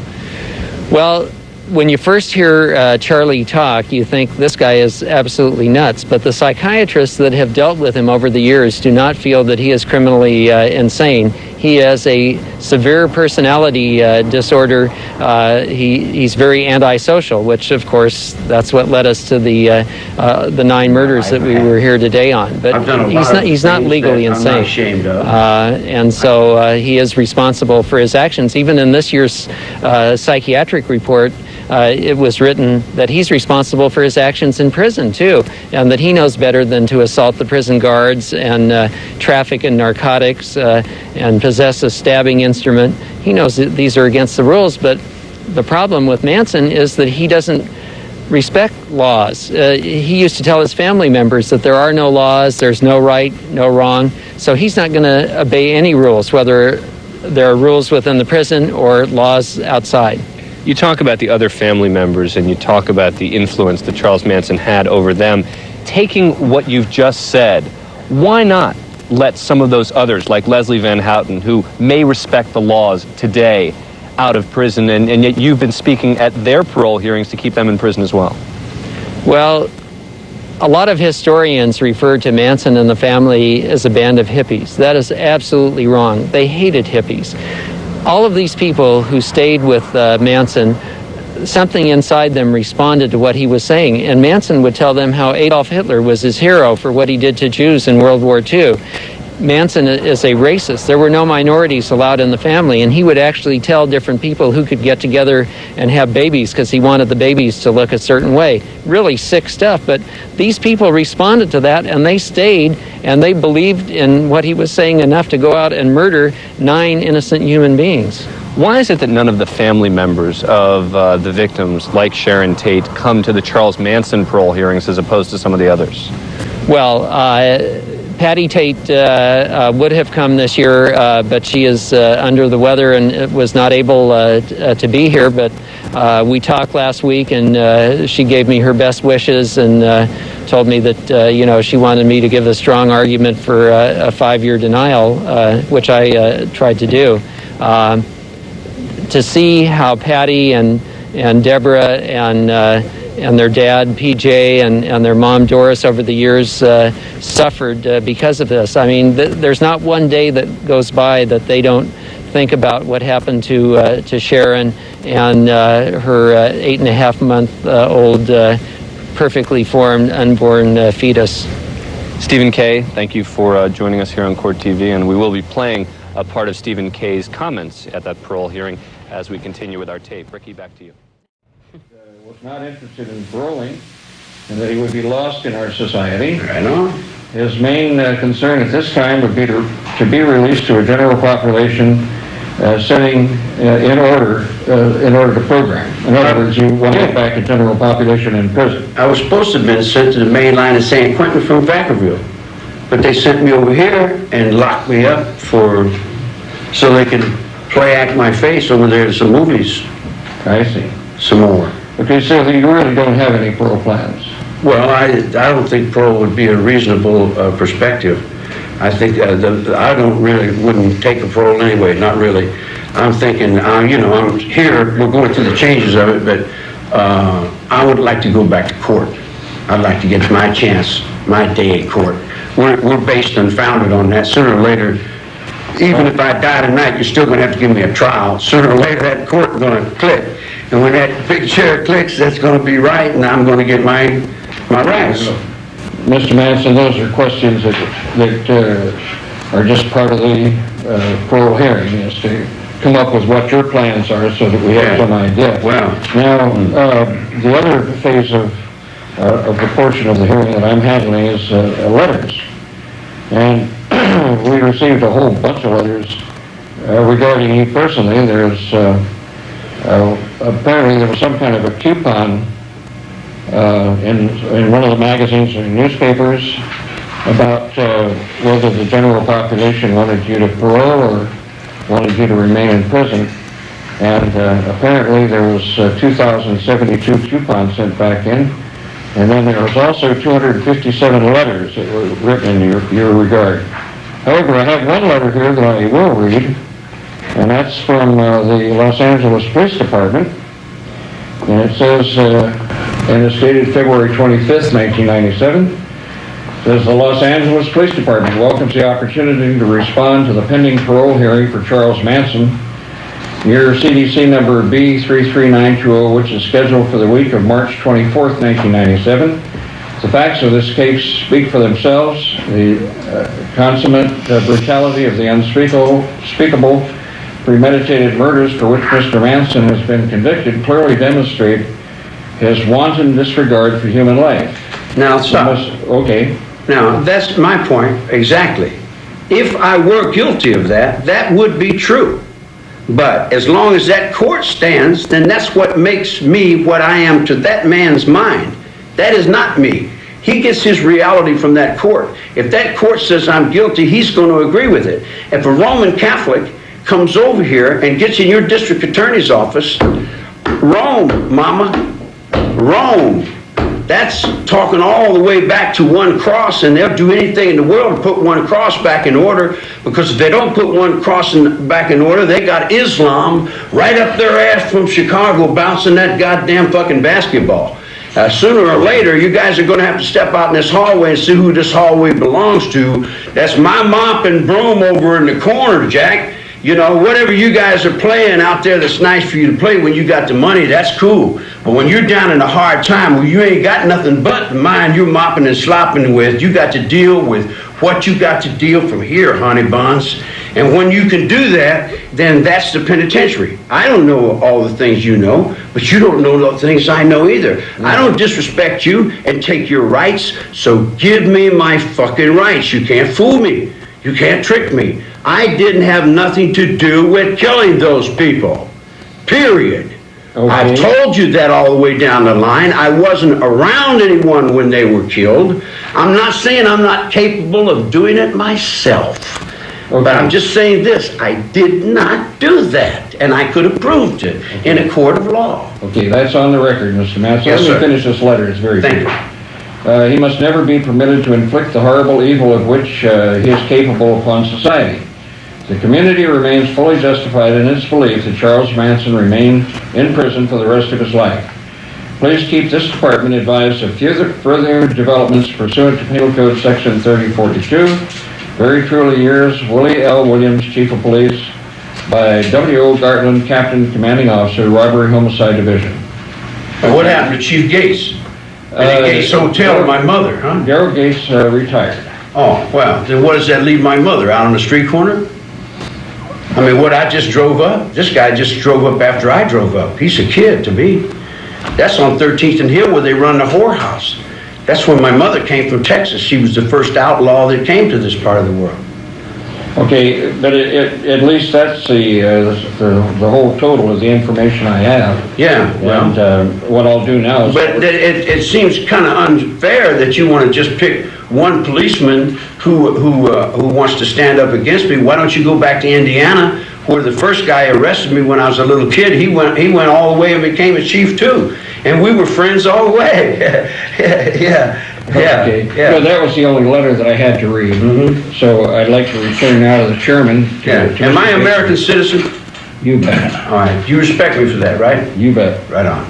Well, when you first hear Charlie talk, you think this guy is absolutely nuts. But the psychiatrists that have dealt with him over the years do not feel that he is criminally insane. He has a severe personality disorder. He's very antisocial, which, of course, that's what led us to the 9 murders that we were here today on. But he's not legally insane. I'm not ashamed of. And so he is responsible for his actions. Even in this year's psychiatric report, it was written that he's responsible for his actions in prison, too, and that he knows better than to assault the prison guards and traffic in narcotics and possess a stabbing instrument. He knows that these are against the rules, but the problem with Manson is that he doesn't respect laws. He used to tell his family members that there are no laws, there's no right, no wrong, so he's not going to obey any rules, whether there are rules within the prison or laws outside. You talk about the other family members and you talk about the influence that Charles Manson had over them. Taking what you've just said, why not let some of those others, like Leslie Van Houten, who may respect the laws today, out of prison, and yet you've been speaking at their parole hearings to keep them in prison as well? Well, a lot of historians refer to Manson and the family as a band of hippies. That is absolutely wrong. They hated hippies. All of these people who stayed with Manson, something inside them responded to what he was saying. And Manson would tell them how Adolf Hitler was his hero for what he did to Jews in World War II. Manson is a racist. There were no minorities allowed in the family, and he would actually tell different people who could get together and have babies because he wanted the babies to look a certain way. Really sick stuff, but these people responded to that, and they stayed, and they believed in what he was saying enough to go out and murder 9 innocent human beings. Why is it that none of the family members of the victims, like Sharon Tate, come to the Charles Manson parole hearings as opposed to some of the others? Well, Patty Tate would have come this year, but she is under the weather and was not able to be here. But we talked last week, and she gave me her best wishes and told me that she wanted me to give a strong argument for a 5-year denial, which I tried to do. To see how Patty and Deborah and their dad, PJ, and their mom, Doris, over the years suffered because of this. I mean, there's not one day that goes by that they don't think about what happened to Sharon and her 8.5-month-old perfectly formed unborn fetus. Stephen Kay, thank you for joining us here on Court TV, and we will be playing a part of Stephen Kay's comments at that parole hearing as we continue with our tape. Ricky, back to you. Was not interested in paroling, and that he would be lost in our society. I know. His main concern at this time would be to be released to a general population setting in order to program. In other words, you want to get back a general population in prison. I was supposed to have been sent to the main line in San Quentin from Vacaville, but they sent me over here and locked me up so they could play-act my face over there to some movies. I see. Some more. Okay, so you really don't have any parole plans? Well, I don't think parole would be a reasonable perspective. I think wouldn't take a parole anyway, not really. I'm thinking, I'm here, we're going through the changes of it, but I would like to go back to court. I'd like to get my chance, my day in court. We're based and founded on that. Sooner or later, even if I die tonight, you're still going to have to give me a trial. Sooner or later, that court is going to click. And when that big chair clicks, that's going to be right, and I'm going to get my rights. Mr. Manson, those are questions that are just part of the parole hearing, is to come up with what your plans are so that we have some idea. Well, now, the other phase of the portion of the hearing that I'm handling is letters. And we received a whole bunch of letters regarding you personally. There's apparently there was some kind of a coupon in one of the magazines or newspapers about whether the general population wanted you to parole or wanted you to remain in prison. And apparently there was 2,072 coupons sent back in. And then there was also 257 letters that were written in your regard. However, I have one letter here that I will read, and that's from the Los Angeles Police Department. And it says, and it's dated February 25th, 1997. It says, the Los Angeles Police Department welcomes the opportunity to respond to the pending parole hearing for Charles Manson, your CDC number B33920, which is scheduled for the week of March 24th, 1997. The facts of this case speak for themselves. The consummate brutality of the unspeakable, premeditated murders for which Mr. Manson has been convicted clearly demonstrate his wanton disregard for human life. Now, stop. Okay. Now, that's my point, exactly. If I were guilty of that, that would be true. But as long as that court stands, then that's what makes me what I am to that man's mind. That is not me. He gets his reality from that court. If that court says I'm guilty, he's going to agree with it. If a Roman Catholic comes over here and gets in your district attorney's office, Rome, mama, Rome. That's talking all the way back to one cross, and they'll do anything in the world to put one cross back in order, because if they don't put one cross back in order, they got Islam right up their ass from Chicago bouncing that goddamn fucking basketball. Sooner or later, you guys are going to have to step out in this hallway and see who this hallway belongs to. That's my mop and broom over in the corner, Jack. You know, whatever you guys are playing out there that's nice for you to play when you got the money, that's cool. But when you're down in a hard time where you ain't got nothing but the mind you're mopping and slopping with, you got to deal with what you got to deal from here, honey buns. And when you can do that, then that's the penitentiary. I don't know all the things you know, but you don't know the things I know either. I don't disrespect you and take your rights, so give me my fucking rights. You can't fool me. You can't trick me. I didn't have nothing to do with killing those people. Period. Okay. I've told you that all the way down the line. I wasn't around anyone when they were killed. I'm not saying I'm not capable of doing it myself. Okay. But I'm just saying this. I did not do that. And I could have proved it in a court of law. Okay, that's on the record, Mr. Manson. Yes, Let me sir. finish this letter. It's very Thank brief. you. He must never be permitted to inflict the horrible evil of which he is capable upon society. The community remains fully justified in its belief that Charles Manson remain in prison for the rest of his life. Please keep this department advised of further developments pursuant to Penal Code Section 3042. Very truly yours, Willie L. Williams, Chief of Police, by W.O. Gartland, Captain, Commanding Officer, Robbery Homicide Division. And what happened to Chief Gates? At the Gates Hotel, my mother, huh? Darrell Gates retired. Oh, well, then what does that leave my mother, out on the street corner? I mean, what, I just drove up? This guy just drove up after I drove up. He's a kid to me. That's on 13th and Hill where they run the whorehouse. That's where my mother came from, Texas. She was the first outlaw that came to this part of the world. Okay, but at least that's the whole total of the information I have. Yeah, well. And what I'll do now is... But it seems kind of unfair that you want to just pick one policeman who wants to stand up against me. Why don't you go back to Indiana, where the first guy arrested me when I was a little kid? He went all the way and became a chief too, and we were friends all the way. Yeah. Okay. Yeah. So that was the only letter that I had to read. Mm-hmm. So I'd like to return now to the chairman. Am I an American citizen? You bet. All right. You respect me for that, right? You bet. Right on.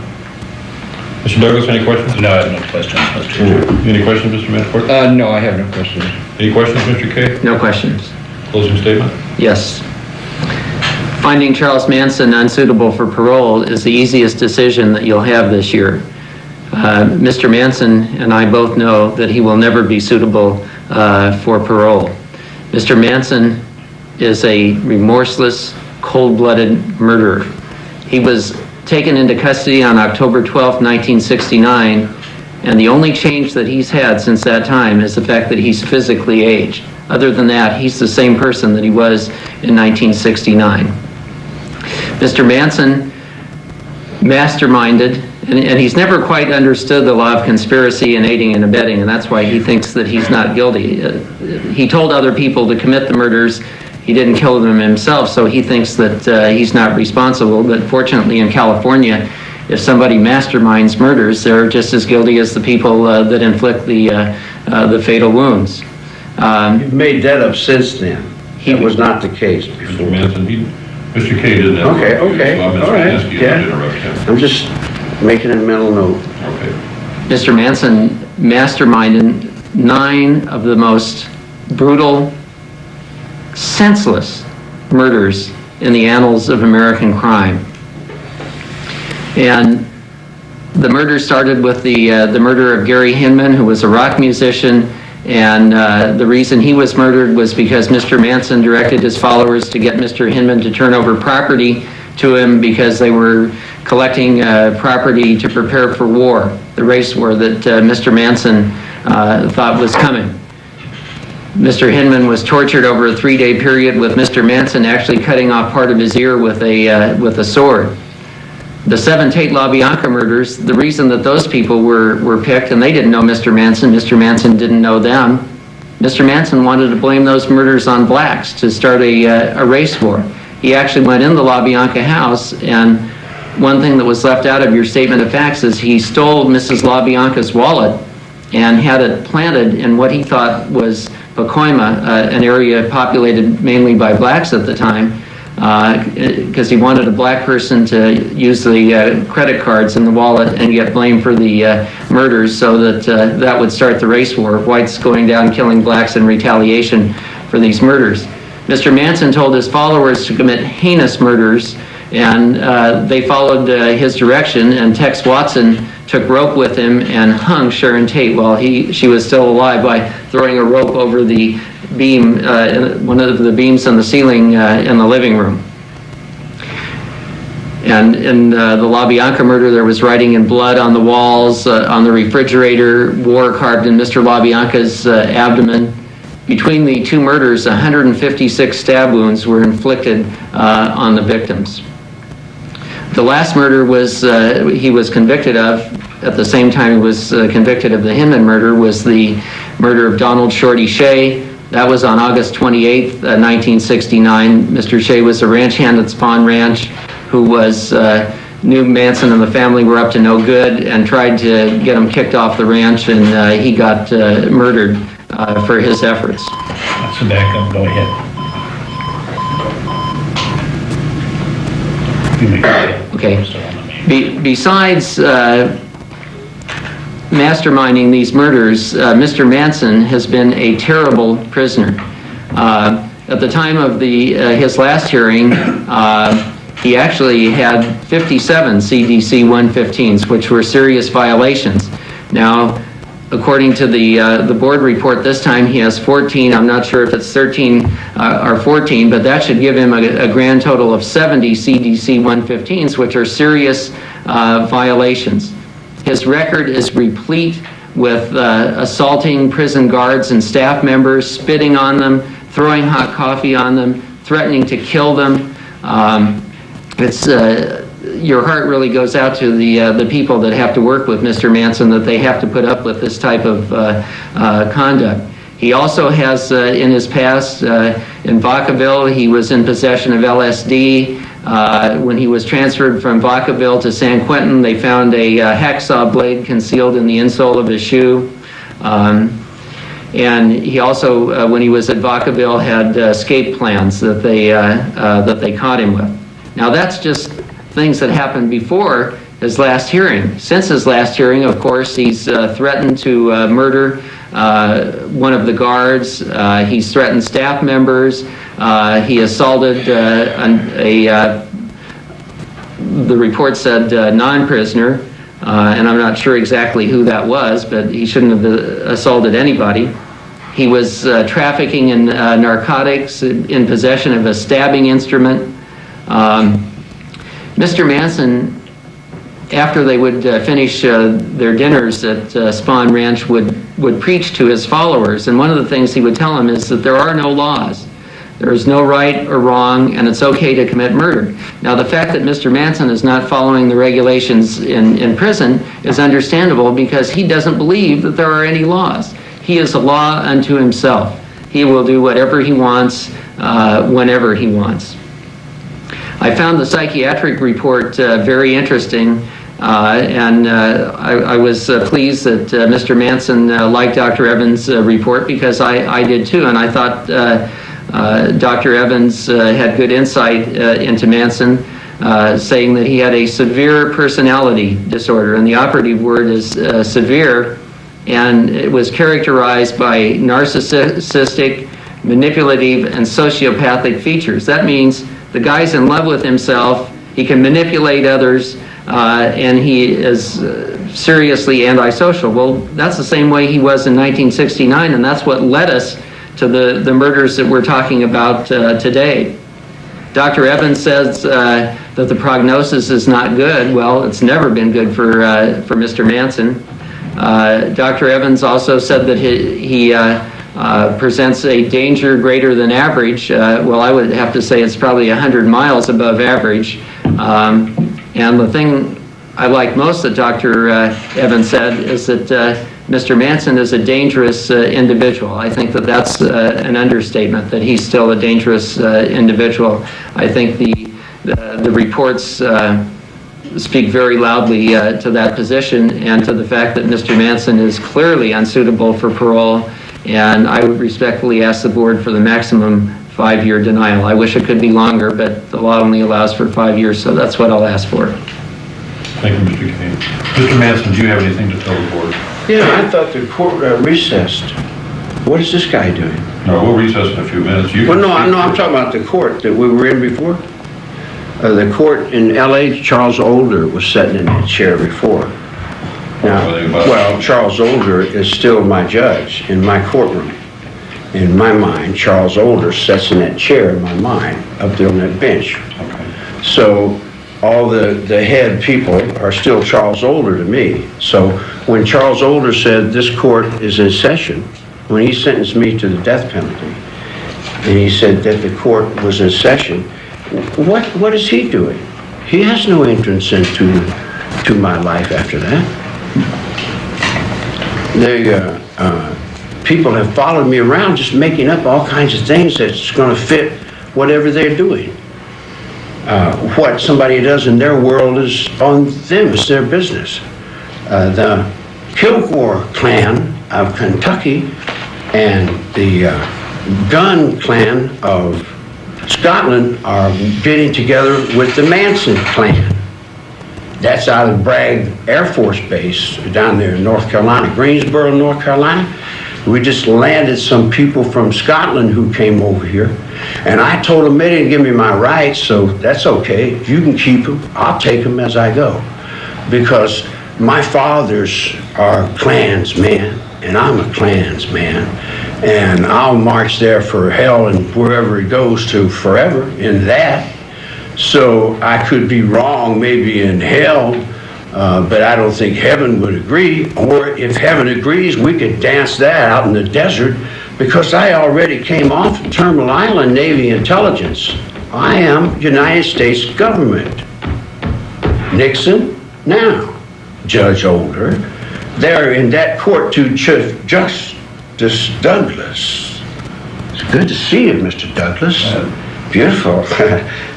Mr. Douglas, any questions? No, I have no questions, Mr. Chairman. Any questions, Mr. Manafort? No, I have no questions. Any questions, Mr. Kay? No questions. Closing statement? Yes. Finding Charles Manson unsuitable for parole is the easiest decision that you'll have this year. Mr. Manson and I both know that he will never be suitable for parole. Mr. Manson is a remorseless, cold-blooded murderer. He was taken into custody on October 12, 1969, and the only change that he's had since that time is the fact that he's physically aged. Other than that, he's the same person that he was in 1969. Mr. Manson masterminded, and he's never quite understood the law of conspiracy and aiding and abetting, and that's why he thinks that he's not guilty. He told other people to commit the murders. He didn't kill them himself, so he thinks that he's not responsible. But fortunately in California, if somebody masterminds murders, they're just as guilty as the people that inflict the fatal wounds. You've made that up since then. That was not the case before. Mr. Manson, Mr. Kay didn't have Okay, so I'm all right, asking you to interrupt him. I'm just making a mental note. Okay. Mr. Manson masterminded 9 of the most brutal, senseless murders in the annals of American crime. And the murder started with the murder of Gary Hinman, who was a rock musician, and the reason he was murdered was because Mr. Manson directed his followers to get Mr. Hinman to turn over property to him because they were collecting property to prepare for war, the race war that Mr. Manson thought was coming. Mr. Hinman was tortured over a 3-day period, with Mr. Manson actually cutting off part of his ear with a sword. The 7 Tate LaBianca murders, the reason that those people were picked, and they didn't know Mr. Manson didn't know them. Mr. Manson wanted to blame those murders on blacks to start a race war. He actually went in the LaBianca house, and one thing that was left out of your statement of facts is he stole Mrs. LaBianca's wallet and had it planted in what he thought was Pacoima, an area populated mainly by blacks at the time, because he wanted a black person to use the credit cards in the wallet and get blamed for the murders, so that that would start the race war, whites going down killing blacks in retaliation for these murders. Mr. Manson told his followers to commit heinous murders, and they followed his direction, and Tex Watson took rope with him and hung Sharon Tate while she was still alive by throwing a rope over the beam, one of the beams on the ceiling in the living room. And in the LaBianca murder, there was writing in blood on the walls, on the refrigerator, war carved in Mr. LaBianca's abdomen. Between the 2 murders, 156 stab wounds were inflicted on the victims. The last murder he was convicted of, at the same time he was convicted of the Hinman murder, was the murder of Donald Shorty Shea. That was on August 28th, 1969. Mr. Shea was a ranch hand at Spawn Ranch who knew Manson and the family were up to no good and tried to get him kicked off the ranch, and he got murdered for his efforts. That's the backup. Go ahead. Okay. Besides masterminding these murders, Mr. Manson has been a terrible prisoner. At the time of his last hearing, he actually had 57 CDC 115s, which were serious violations. Now, according to the board report this time, he has 14. I'm not sure if it's 13 or 14, but that should give him a grand total of 70 CDC 115s, which are serious violations. His record is replete with assaulting prison guards and staff members, spitting on them, throwing hot coffee on them, threatening to kill them. Your heart really goes out to the people that have to work with Mr. Manson, that they have to put up with this type of conduct. He also has, in his past, in Vacaville, he was in possession of LSD. When he was transferred from Vacaville to San Quentin, they found a hacksaw blade concealed in the insole of his shoe. And he also, when he was at Vacaville, had escape plans that they caught him with. Now that's just things that happened before his last hearing. Since his last hearing, of course, he's threatened to murder one of the guards. He's threatened staff members. He assaulted the report said non-prisoner, and I'm not sure exactly who that was, but he shouldn't have assaulted anybody. He was trafficking in narcotics, in possession of a stabbing instrument. Mr. Manson, after they would finish their dinners at Spawn Ranch, would preach to his followers. And one of the things he would tell them is that there are no laws. There is no right or wrong, and it's okay to commit murder. Now, the fact that Mr. Manson is not following the regulations in prison is understandable because he doesn't believe that there are any laws. He is a law unto himself. He will do whatever he wants, whenever he wants. I found the psychiatric report very interesting, and I was pleased that Mr. Manson liked Dr. Evans' report because I did too, and I thought Dr. Evans had good insight into Manson, saying that he had a severe personality disorder, and the operative word is severe, and it was characterized by narcissistic, manipulative, and sociopathic features. That means the guy's in love with himself, he can manipulate others, and he is seriously antisocial. Well, that's the same way he was in 1969, and that's what led us to the murders that we're talking about today. Dr. Evans says that the prognosis is not good. Well, it's never been good for Mr. Manson. Dr. Evans also said that he presents a danger greater than average. Well, I would have to say it's probably 100 miles above average. And the thing I like most that Dr. Evans said is that Mr. Manson is a dangerous individual. I think that that's an understatement, that he's still a dangerous individual. I think the reports speak very loudly to that position and to the fact that Mr. Manson is clearly unsuitable for parole, and I would respectfully ask the board for the maximum 5-year denial. I wish it could be longer, but the law only allows for 5 years, so that's what I'll ask for. Thank you, Mr. Kane. Mr. Manson, do you have anything to tell the board? Yeah, I thought the court recessed. What is this guy doing? No, we'll recess in a few minutes. Well, no, I'm talking about the court that we were in before. The court in L.A., Charles Older was sitting in that chair before. Now, well, Charles Older is still my judge in my courtroom. In my mind, Charles Older sits in that chair in my mind, up there on that bench. Okay. So all the head people are still Charles Older to me. So when Charles Older said this court is in session, when he sentenced me to the death penalty, and he said that the court was in session, what is he doing? He has no entrance into my life after that. People have followed me around just making up all kinds of things that's going to fit whatever they're doing. What somebody does in their world is on them, it's their business. The Kilgore clan of Kentucky and the gun clan of Scotland are getting together with the Manson clan. That's out of Bragg Air Force Base down there in North Carolina, Greensboro, North Carolina. We just landed some people from Scotland who came over here. And I told them they didn't give me my rights, so that's okay. You can keep them. I'll take them as I go. Because my fathers are Klansmen, and I'm a Klansman. And I'll march there for hell and wherever it goes to forever in that. So I could be wrong maybe in hell But I don't think heaven would agree, or if heaven agrees, we could dance that out in the desert, because I already came off of Terminal Island Navy Intelligence. I am United States government. Nixon, now Judge Older, they're in that court to Justice Douglas. It's good to see you, Mr. Douglas. Beautiful.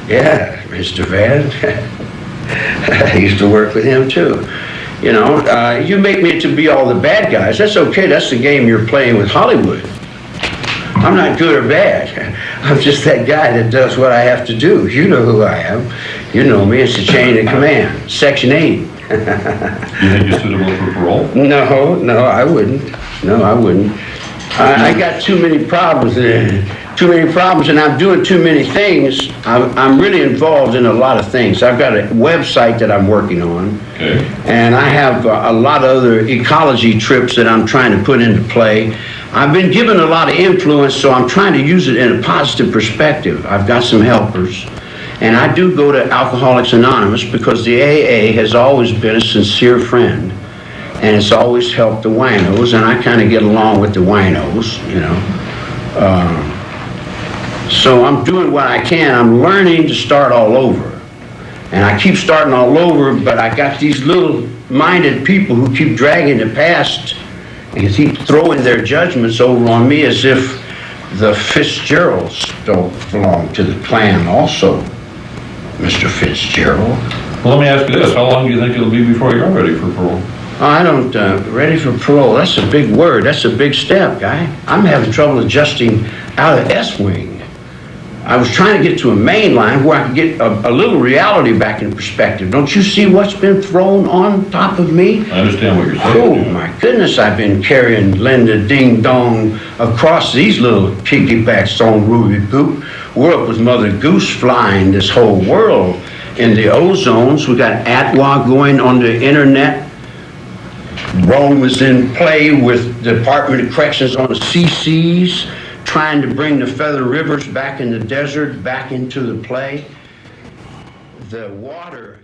Yeah, Mr. Van. I used to work with him too. You know, you make me to be all the bad guys. That's okay. That's the game you're playing with Hollywood. I'm not good or bad. I'm just that guy that does what I have to do. You know who I am. You know me. It's the chain of command. Section 8. You think you're suitable for parole? No, I wouldn't. No, I wouldn't. I got too many problems. And I'm doing too many things. I'm really involved in a lot of things. I've got a website that I'm working on. Okay. And I have a lot of other ecology trips that I'm trying to put into play. I've been given a lot of influence, so I'm trying to use it in a positive perspective. I've got some helpers. And I do go to Alcoholics Anonymous because the AA has always been a sincere friend. And it's always helped the winos, and I kind of get along with the winos, you know. So I'm doing what I can. I'm learning to start all over. And I keep starting all over, but I got these little-minded people who keep dragging the past and keep throwing their judgments over on me as if the Fitzgeralds don't belong to the Klan also, Mr. Fitzgerald. Well, let me ask you this. How long do you think it'll be before you're ready for parole? I don't, ready for parole, that's a big word. That's a big step, guy. I'm having trouble adjusting out of S-wing. I was trying to get to a main line where I could get a little reality back in perspective. Don't you see what's been thrown on top of me? I understand what you're saying. Oh, my goodness, I've been carrying Linda Ding Dong across these little piggybacks on Ruby Poop. We're up with Mother Goose flying this whole world in the ozones. We got Atwa going on the internet. Rome was in play with the Department of Corrections on the CCs, trying to bring the Feather Rivers back in the desert, back into the play. The water